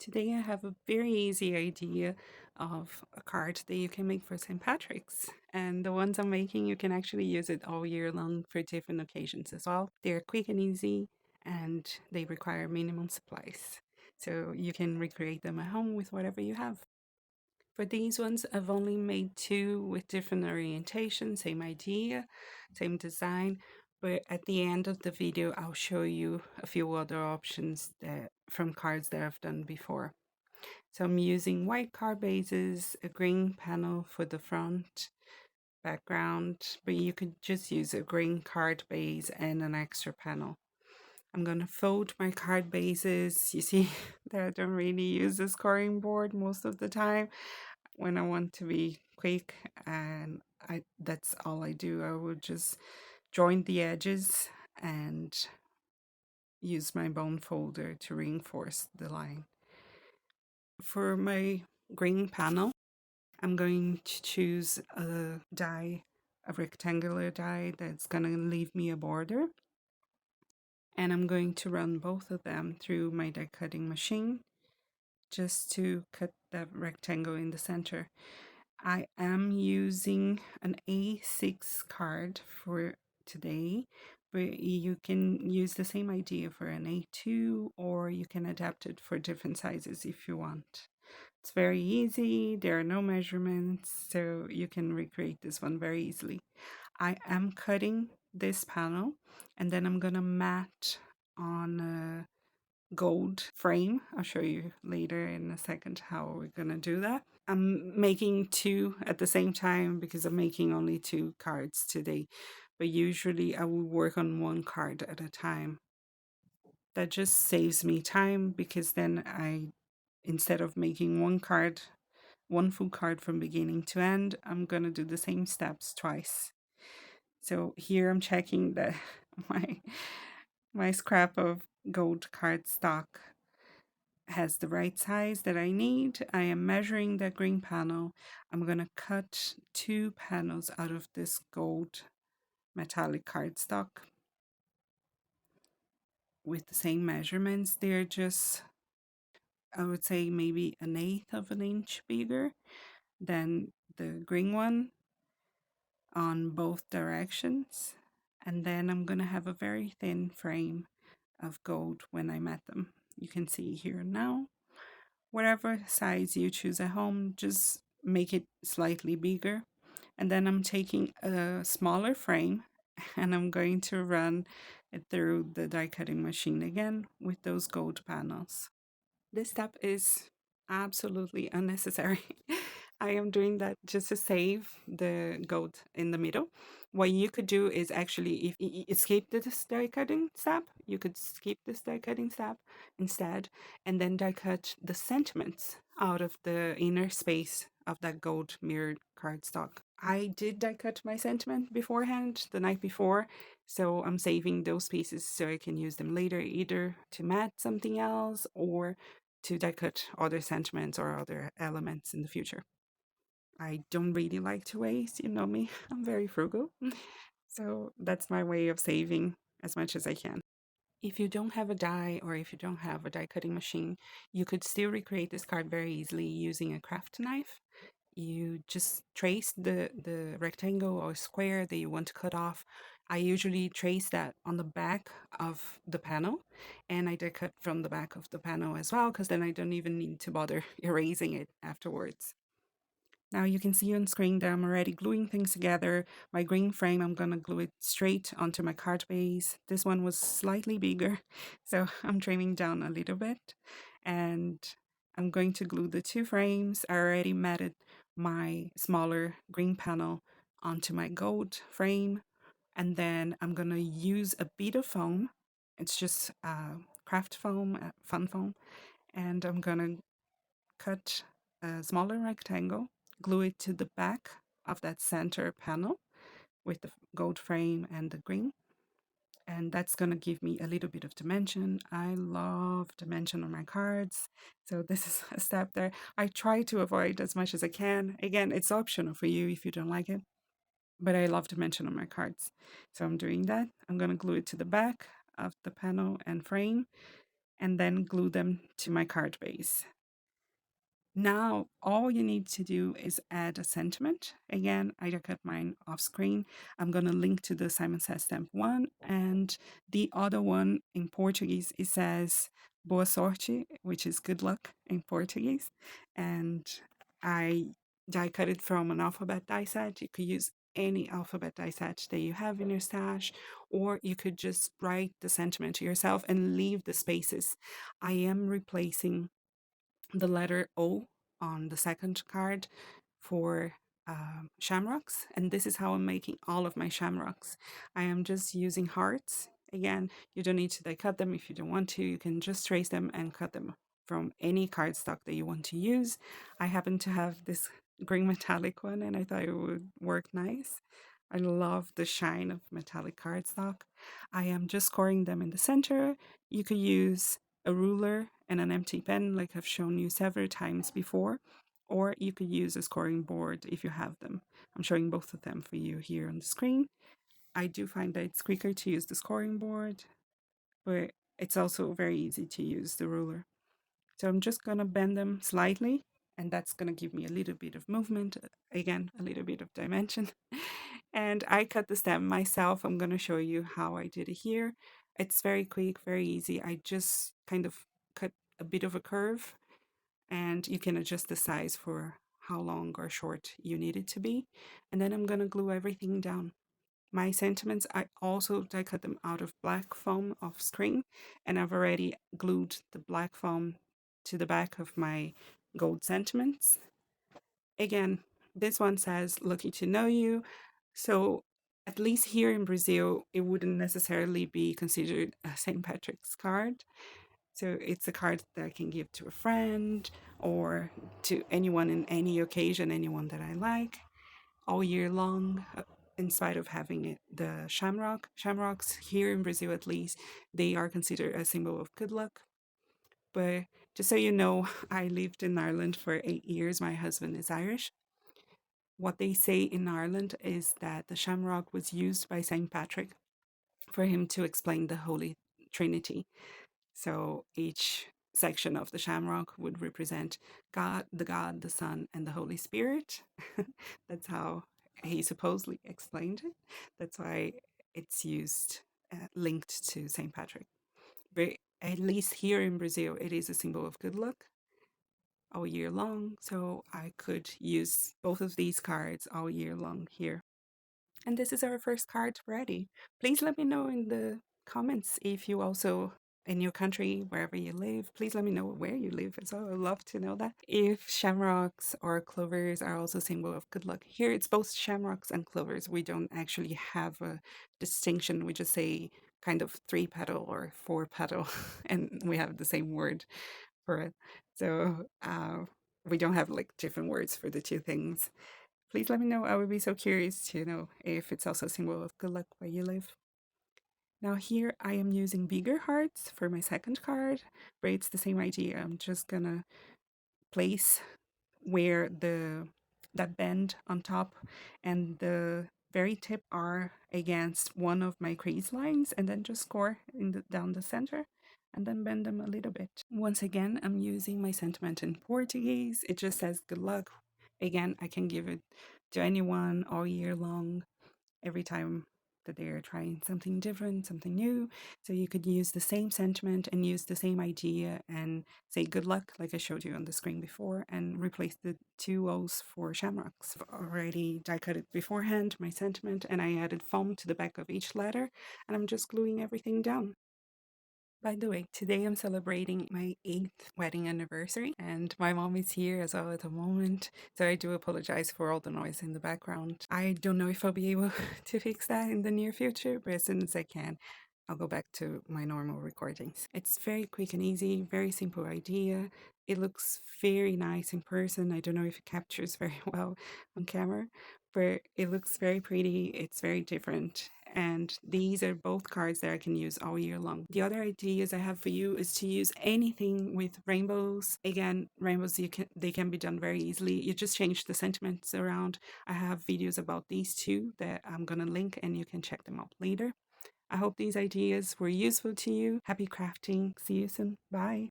Today I have a very easy idea of a card that you can make for St. Patrick's. And the ones I'm making, you can actually use it all year long for different occasions as well. They're quick and easy and they require minimum supplies. So you can recreate them at home with whatever you have. For these ones, I've only made two with different orientation, same idea, same design. But at the end of the video, I'll show you a few other options from cards that I've done before. So I'm using white card bases, a green panel for the front background, but you could just use a green card base and an extra panel. I'm going to fold my card bases. You see that I don't really use the scoring board most of the time when I want to be quick, and that's all I do. I will just join the edges and use my bone folder to reinforce the line. For my green panel, I'm going to choose a die, a rectangular die that's going to leave me a border. And I'm going to run both of them through my die cutting machine just to cut that rectangle in the center. I am using an A6 card for today, but you can use the same idea for an A2, or you can adapt it for different sizes if you want. It's very easy, there are no measurements, so you can recreate this one very easily. I am cutting this panel and then I'm gonna mat on a gold frame. I'll show you later in a second how we're gonna do that. I'm making two at the same time because I'm making only two cards today, but usually I will work on one card at a time. That just saves me time because then instead of making one full card from beginning to end, I'm gonna do the same steps twice. So here I'm checking that my scrap of gold cardstock has the right size that I need. I am measuring that green panel. I'm gonna cut two panels out of this gold metallic cardstock with the same measurements. They're just, I would say, maybe 1/8 of an inch bigger than the green one on both directions. And then I'm gonna have a very thin frame of gold when I mat them. You can see here now. Whatever size you choose at home, just make it slightly bigger. And then I'm taking a smaller frame and I'm going to run it through the die cutting machine again with those gold panels. This step is absolutely unnecessary. I am doing that just to save the gold in the middle. What you could do is actually, if you skip this die cutting step, you could skip this die cutting step instead, and then die cut the sentiments out of the inner space of that gold mirrored cardstock. I did die cut my sentiment beforehand, the night before, so I'm saving those pieces so I can use them later, either to mat something else or to die cut other sentiments or other elements in the future. I don't really like to waste, you know me, I'm very frugal. So that's my way of saving as much as I can. If you don't have a die or if you don't have a die cutting machine, you could still recreate this card very easily using a craft knife. You just trace the rectangle or square that you want to cut off. I usually trace that on the back of the panel, and I die cut from the back of the panel as well, because then I don't even need to bother erasing it afterwards. Now you can see on screen that I'm already gluing things together. My green frame, I'm gonna glue it straight onto my card base. This one was slightly bigger, so I'm trimming down a little bit. And I'm going to glue the two frames. I already matted my smaller green panel onto my gold frame. And then I'm gonna use a bit of foam. It's just craft foam, fun foam. And I'm gonna cut a smaller rectangle, glue it to the back of that center panel with the gold frame and the green. And that's going to give me a little bit of dimension. I love dimension on my cards. So this is a step there. I try to avoid as much as I can. Again, it's optional for you if you don't like it. But I love dimension on my cards. So I'm doing that. I'm going to glue it to the back of the panel and frame. and then glue them to my card base. Now, all you need to do is add a sentiment. Again, I cut mine off screen. I'm going to link to the Simon Says stamp one, and the other one in Portuguese, it says boa sorte, which is good luck in Portuguese. And I die cut it from an alphabet die set. You could use any alphabet die set that you have in your stash, or you could just write the sentiment to yourself and leave the spaces. I am replacing the letter O on the second card for shamrocks, and this is how I'm making all of my shamrocks. I am just using hearts. Again, you don't need to die cut them if you don't want to. You can just trace them and cut them from any cardstock that you want to use. I happen to have this green metallic one, and I thought it would work nice. I love the shine of metallic cardstock. I am just scoring them in the center. You could use a ruler and an empty pen, like I've shown you several times before, or you could use a scoring board if you have them. I'm showing both of them for you here on the screen. I do find that it's quicker to use the scoring board, but it's also very easy to use the ruler. So I'm just going to bend them slightly, and that's going to give me a little bit of movement, again, a little bit of dimension. And I cut the stem myself. I'm going to show you how I did it here. It's very quick, very easy. I just kind of cut a bit of a curve, and you can adjust the size for how long or short you need it to be. And then I'm going to glue everything down. My sentiments, I cut them out of black foam off screen, and I've already glued the black foam to the back of my gold sentiments. Again, this one says lucky to know you. So at least here in Brazil, it wouldn't necessarily be considered a St. Patrick's card. So it's a card that I can give to a friend or to anyone in any occasion, anyone that I like, all year long. In spite of having it, the shamrocks here in Brazil at least, they are considered a symbol of good luck. But just so you know, I lived in Ireland for 8 years. My husband is Irish. What they say in Ireland is that the shamrock was used by St. Patrick for him to explain the Holy Trinity. So each section of the shamrock would represent God, the Son, and the Holy Spirit. That's how he supposedly explained it. That's why it's used, linked to St. Patrick. But at least here in Brazil, it is a symbol of good luck all year long. So I could use both of these cards all year long here. And this is our first card ready. Please let me know in the comments if you also in your country, wherever you live, please let me know where you live as well. I'd love to know that. If shamrocks or clovers are also a symbol of good luck. Here it's both shamrocks and clovers. We don't actually have a distinction. We just say kind of 3-petal or 4-petal, and we have the same word for it. So we don't have like different words for the two things. Please let me know. I would be so curious to know if it's also a symbol of good luck where you live. Now here I am using bigger hearts for my second card, but it's the same idea. I'm just gonna place where that bend on top and the very tip are against one of my crease lines, and then just score down the center and then bend them a little bit. Once again, I'm using my sentiment in Portuguese. It just says good luck. Again, I can give it to anyone all year long, every time that they're trying something different, something new. So you could use the same sentiment and use the same idea and say good luck, like I showed you on the screen before, and replace the two O's for shamrocks. I've already die cut it beforehand, my sentiment, and I added foam to the back of each letter, and I'm just gluing everything down. By the way, today I'm celebrating my 8th wedding anniversary, and my mom is here as well at the moment, so I do apologize for all the noise in the background. I don't know if I'll be able to fix that in the near future, but as soon as I can, I'll go back to my normal recordings. It's very quick and easy, very simple idea. It looks very nice in person. I don't know if it captures very well on camera, but it looks very pretty. It's very different. And these are both cards that I can use all year long. The other ideas I have for you is to use anything with rainbows. Again, rainbows, they can be done very easily. You just change the sentiments around. I have videos about these two that I'm gonna link, and you can check them out later. I hope these ideas were useful to you. Happy crafting. See you soon. Bye.